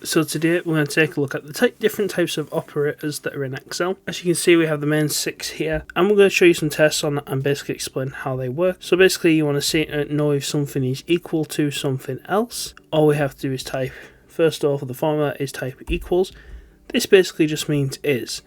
So today we're going to take a look at the different types of operators that are in Excel. As you can see, we have the main 6 here, and we're going to show you some tests on that and basically explain how they work. So basically you want to know if something is equal to something else. All we have to do is type, first off, the formula is type equals. This basically just means is.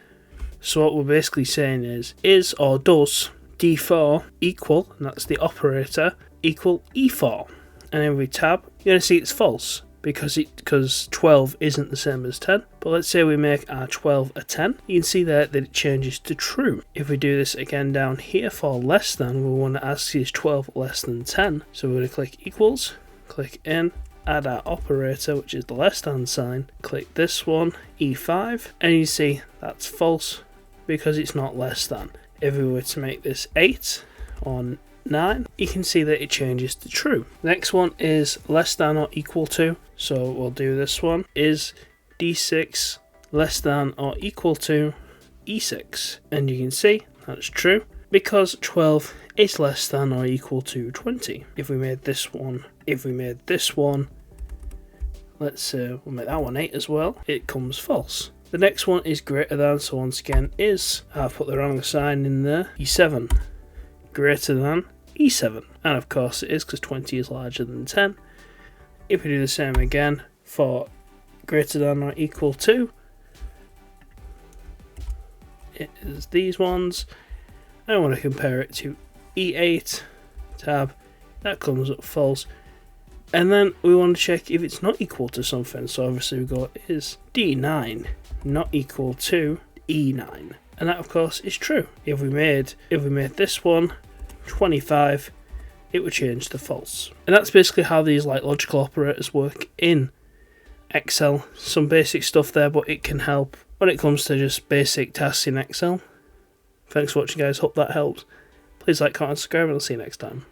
So what we're basically saying is or does D4 equal, and that's the operator, equal E4. And every tab, you're going to see it's false, because 12 isn't the same as 10. But let's say we make our 12 a 10. You can see there that it changes to true. If we do this again down here for less than, we want to ask is 12 less than 10. So we're going to click equals, click in, add our operator, which is the less than sign, click this one, E5, and you see that's false because it's not less than. If we were to make this 8 or 9, you can see that it changes to true. The next one is less than or equal to, so we'll do this one, is D6 less than or equal to E6, and you can see that's true because 12 is less than or equal to 20. If we made this one, let's say we'll make that one 8 as well, it comes false. The next one is greater than, so once again is, I've put the wrong sign in there, E7, greater than E7, and of course it is because 20 is larger than 10. If we do the same again for greater than or equal to, it is these ones. I want to compare it to E8 tab, that comes up false, and then we want to check if it's not equal to something. So obviously we go is D9 not equal to E9, and that of course is true. If we made this one 25, it would change to false. And that's basically how these logical operators work in Excel. Some basic stuff there, but it can help when it comes to just basic tasks in Excel. Thanks for watching, guys. Hope that helps. Please like, comment, subscribe, and I'll see you next time.